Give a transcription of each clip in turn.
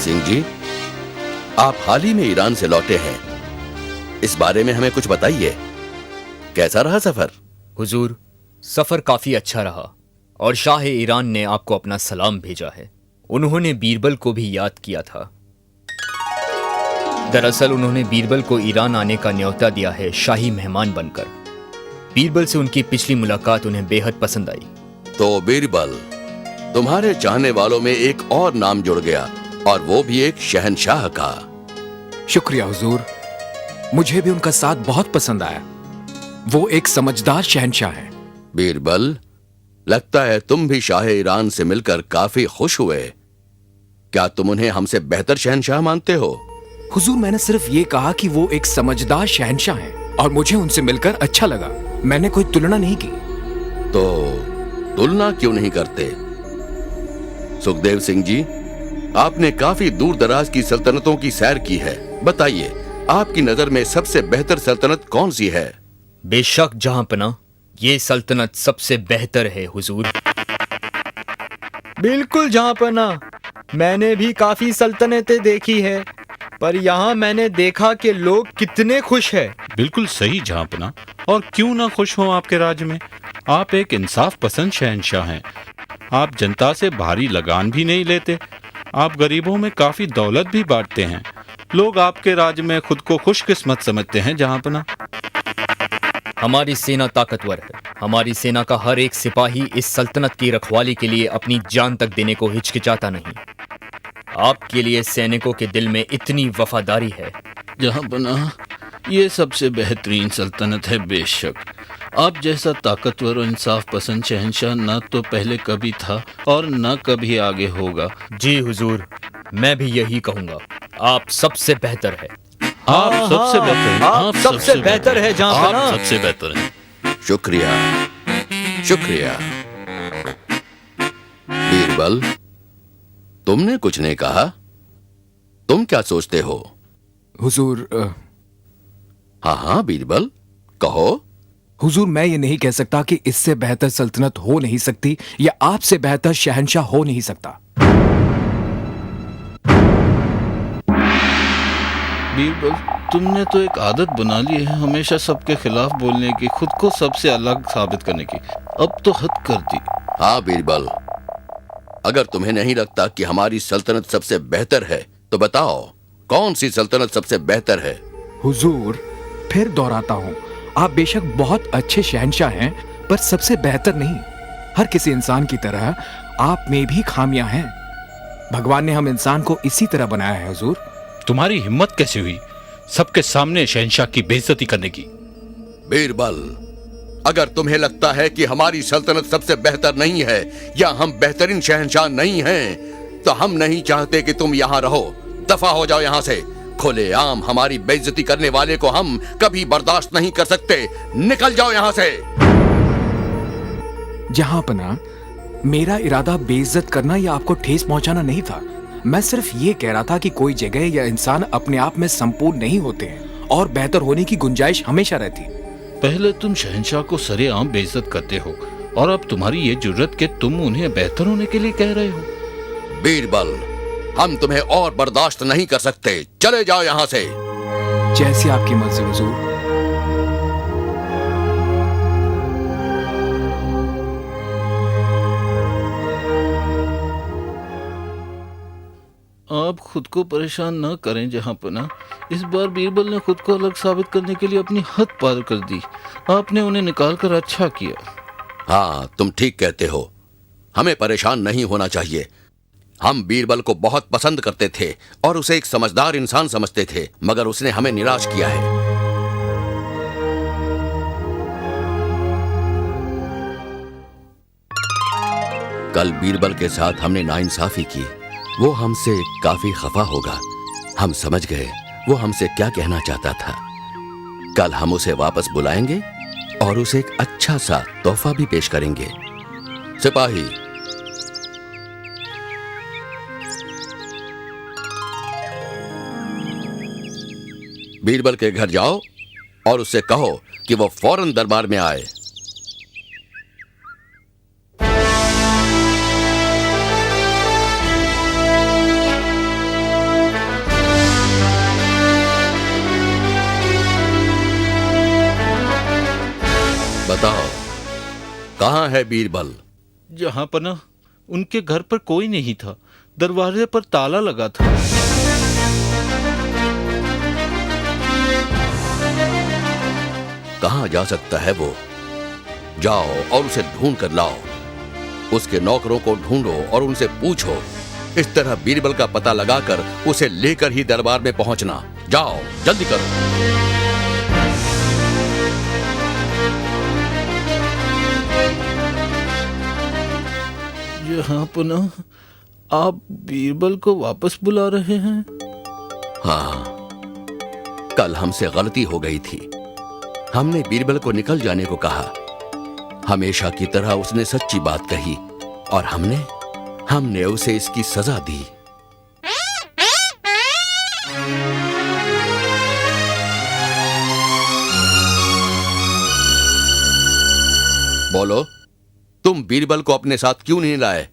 सिंह जी, आप हाल ही में ईरान से लौटे हैं। इस बारे में हमें कुछ बताइए। कैसा रहा सफर? हुजूर, सफर काफी अच्छा रहा और शाह ईरान ने आपको अपना सलाम भेजा है। उन्होंने बीरबल को भी याद किया था। दरअसल उन्होंने बीरबल को ईरान आने का न्योता दिया है शाही मेहमान बनकर। बीरबल से उनकी पिछली मुलाकात उन्हें बेहद पसंद आई। तो बीरबल, तुम्हारे चाहने वालों में एक और नाम जुड़ गया, और वो भी एक शहंशाह का। शुक्रिया हुजूर, मुझे भी उनका साथ बहुत पसंद आया। वो एक समझदार शहंशाह हैं। बीरबल, लगता है तुम भी शाह ईरान से मिलकर काफी खुश हुए। क्या तुम उन्हें हमसे बेहतर शहंशाह मानते हो? हुजूर, मैंने सिर्फ ये कहा कि वो एक समझदार शहंशाह हैं और मुझे उनसे मिलकर अच्छा लगा। मैंने कोई तुलना नहीं की। तो तुलना क्यों नहीं करते? सुखदेव सिंह जी, आपने काफी दूर दराज की सल्तनतों की सैर की है। बताइए, आपकी नजर में सबसे बेहतर सल्तनत कौन सी है? बेशक जहांपना, ये सल्तनत सबसे बेहतर है हुजूर। बिल्कुल जहांपना, मैंने भी काफी सल्तनतें देखी है, पर यहाँ मैंने देखा कि लोग कितने खुश हैं। बिल्कुल सही जहांपना, और क्यों ना खुश हो आपके राज्य में। आप एक इंसाफ पसंद शहंशाह हैं। आप जनता से भारी लगान भी नहीं लेते। आप गरीबों में काफी दौलत भी बांटते हैं। लोग आपके राज्य में खुद को खुशकिस्मत समझते हैं जहांपना। हमारी सेना ताकतवर है। हमारी सेना का हर एक सिपाही इस सल्तनत की रखवाली के लिए अपनी जान तक देने को हिचकिचाता नहीं। आपके लिए सैनिकों के दिल में इतनी वफादारी है। जहांपना, ये सबसे बेहतरीन सल्तनत है बेशक। आप जैसा ताकतवर और इंसाफ पसंद शहंशाह न तो पहले कभी था और न कभी आगे होगा। जी हुजूर, मैं भी यही कहूँगा। आप सबसे बेहतर है। आप सबसे बेहतर हैं। आप सबसे बेहतर है जहांपना। आप सबसे बेहतर हैं। शुक्रिया, शुक्रिया। बीरबल, तुमने कुछ नहीं कहा। तुम क्या सोचते हो? हुजूर, हाँ हाँ बीरबल, कहो। हुजूर, मैं ये नहीं कह सकता कि इससे बेहतर सल्तनत हो नहीं सकती या आपसे बेहतर शहंशाह हो नहीं सकता। बीरबल, तुमने तो एक आदत बना ली है हमेशा सबके खिलाफ बोलने की, खुद को सबसे अलग साबित करने की। अब तो हद कर दी। हाँ बीरबल, अगर तुम्हें नहीं लगता कि हमारी सल्तनत सबसे बेहतर है, तो बताओ कौन सी सल्तनत सबसे बेहतर है? हुजूर, फिर दोहराता हूँ, आप बेशक बहुत अच्छे शहंशाह हैं, पर सबसे बेहतर नहीं। हर किसी इंसान की तरह आप में भी खामियां हैं। भगवान ने हम इंसान को इसी तरह बनाया है। हुजूर, तुम्हारी हिम्मत कैसे हुई सबके सामने शहंशाह की बेइज्जती करने की? बीरबल, अगर तुम्हें लगता है कि हमारी सल्तनत सबसे बेहतर नहीं है या हम बेहतरीन शहंशाह नहीं हैं, तो हम नहीं चाहते कि तुम यहाँ रहो। दफा हो जाओ यहाँ से। खुलेआम हमारी बेइज्जती करने वाले को हम कभी बर्दाश्त नहीं कर सकते। निकल जाओ यहाँ से। जहांपना, मेरा इरादा बेइज्जत करना या आपको ठेस पहुंचाना नहीं था। मैं सिर्फ ये कह रहा था कि कोई जगह या इंसान अपने आप में संपूर्ण नहीं होते हैं और बेहतर होने की गुंजाइश हमेशा रहती। पहले तुम शहंशाह को सरेआम बेइज्जत करते हो, और अब तुम्हारी ये जुर्रत कि तुम उन्हें बेहतर होने के लिए कह रहे हो। बीरबल, हम तुम्हें और बर्दाश्त नहीं कर सकते। चले जाओ यहाँ से। जैसी आपकी मर्जी हुजूर। आप खुद को परेशान न करें जहांपना। इस बार बीरबल ने खुद को अलग साबित करने के लिए अपनी हद पार कर दी। आपने उन्हें निकाल कर अच्छा किया। हाँ, तुम ठीक कहते हो। हमें परेशान नहीं होना चाहिए। हम बीरबल को बहुत पसंद करते थे और उसे एक समझदार इंसान समझते थे, मगर उसने हमें निराश किया है। कल बीरबल के साथ हमने नाइंसाफी की। वो हमसे काफी खफा होगा। हम समझ गए वो हमसे क्या कहना चाहता था। कल हम उसे वापस बुलाएंगे और उसे एक अच्छा सा तोहफा भी पेश करेंगे। सिपाही, बीरबल के घर जाओ और उससे कहो कि वो फौरन दरबार में आए। कहाँ है बीरबल? जहां पना उनके घर पर कोई नहीं था, दरवाजे पर ताला लगा था। कहाँ जा सकता है वो? जाओ और उसे ढूंढ कर लाओ। उसके नौकरों को ढूंढो और उनसे पूछो। इस तरह बीरबल का पता लगाकर उसे लेकर ही दरबार में पहुंचना। जाओ, जल्दी करो। जहां पना आप बीरबल को वापस बुला रहे हैं? हाँ, कल हमसे गलती हो गई थी। हमने बीरबल को निकल जाने को कहा। हमेशा की तरह उसने सच्ची बात कही और हमने उसे इसकी सजा दी। बोलो, तुम बीरबल को अपने साथ क्यों नहीं लाए?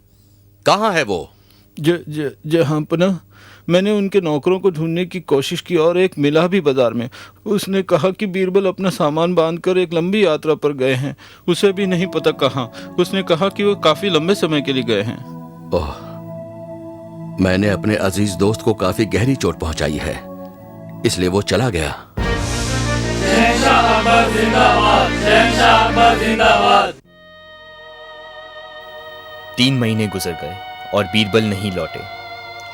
कहाँ है वो? जहां पना मैंने उनके नौकरों को ढूंढने की कोशिश की और एक मिला भी बाजार में। उसने कहा कि बीरबल अपना सामान बांधकर एक लंबी यात्रा पर गए हैं, उसे भी नहीं पता कहाँ। उसने कहा कि वो काफी लंबे समय के लिए गए हैं। ओह, मैंने अपने अजीज दोस्त को काफी गहरी चोट पहुंचाई है, इसलिए वो चला गया। 3 महीने गुजर गए और बीरबल नहीं लौटे।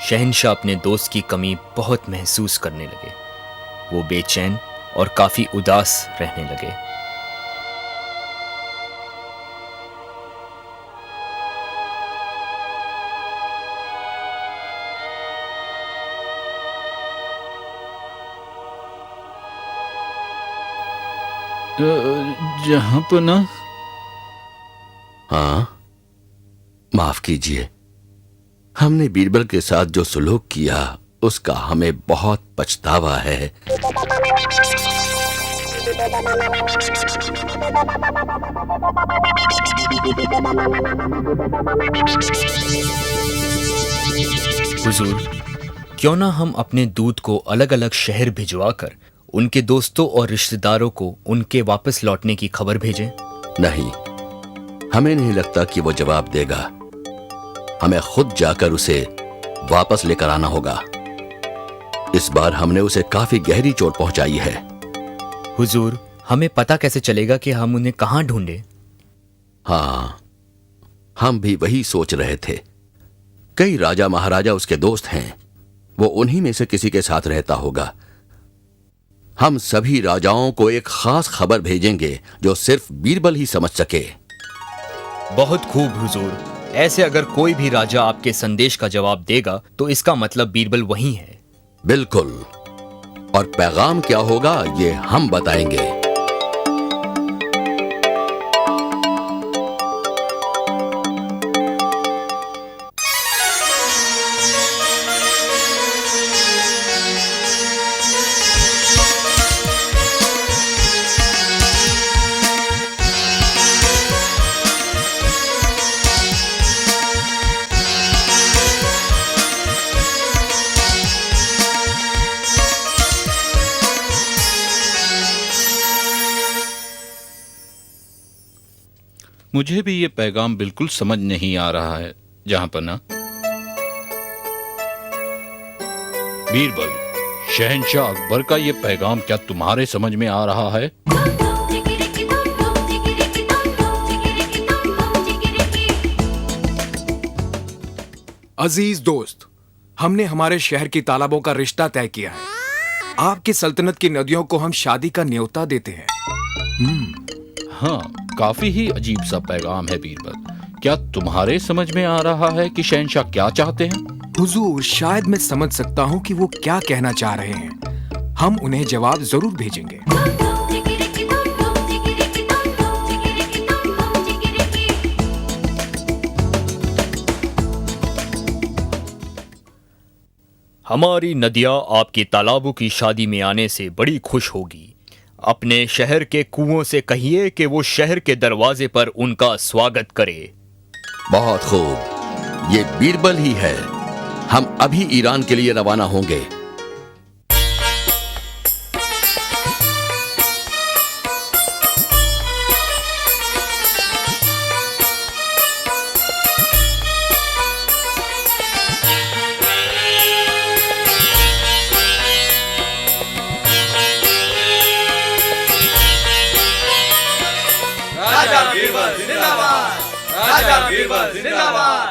शहंशाह अपने दोस्त की कमी बहुत महसूस करने लगे। वो बेचैन और काफी उदास रहने लगे। जहां पना। हाँ, माफ कीजिए। हमने बीरबल के साथ जो सुलूक किया उसका हमें बहुत पछतावा है। हुजूर, क्यों ना हम अपने दूत को अलग अलग शहर भिजवाकर उनके दोस्तों और रिश्तेदारों को उनके वापस लौटने की खबर भेजें? नहीं, हमें नहीं लगता कि वो जवाब देगा। हमें खुद जाकर उसे वापस लेकर आना होगा। इस बार हमने उसे काफी गहरी चोट पहुंचाई है। हुजूर, हमें पता कैसे चलेगा कि हम उन्हें कहां ढूंढें? हाँ, हम भी वही सोच रहे थे। कई राजा महाराजा उसके दोस्त हैं, वो उन्हीं में से किसी के साथ रहता होगा। हम सभी राजाओं को एक खास खबर भेजेंगे जो सिर्फ बीरबल ही समझ सके। बहुत खूब हुजूर। ऐसे अगर कोई भी राजा आपके संदेश का जवाब देगा तो इसका मतलब बीरबल वही है। बिल्कुल, और पैगाम क्या होगा ये हम बताएंगे। मुझे भी ये पैगाम बिल्कुल समझ नहीं आ रहा है जहां पना। बीरबल, शहंशाह अकबर का ये पैगाम क्या तुम्हारे समझ में आ रहा है? अजीज दोस्त, हमने हमारे शहर की तालाबों का रिश्ता तय किया है। आपकी सल्तनत की नदियों को हम शादी का न्योता देते हैं। हाँ, काफी ही अजीब सा पैगाम है बीरबल। क्या तुम्हारे समझ में आ रहा है कि शहंशाह क्या चाहते हैं? हुजूर, शायद मैं समझ सकता हूँ कि वो क्या कहना चाह रहे हैं। हम उन्हें जवाब जरूर भेजेंगे। हमारी नदियाँ आपकी तालाबों की शादी में आने से बड़ी खुश होगी। अपने शहर के कुओं से कहिए कि वो शहर के दरवाजे पर उनका स्वागत करे। बहुत खूब, ये बीरबल ही है। हम अभी ईरान के लिए रवाना होंगे। राजा बीरबल जिंदाबाद। राजा बीरबल जिंदाबाद।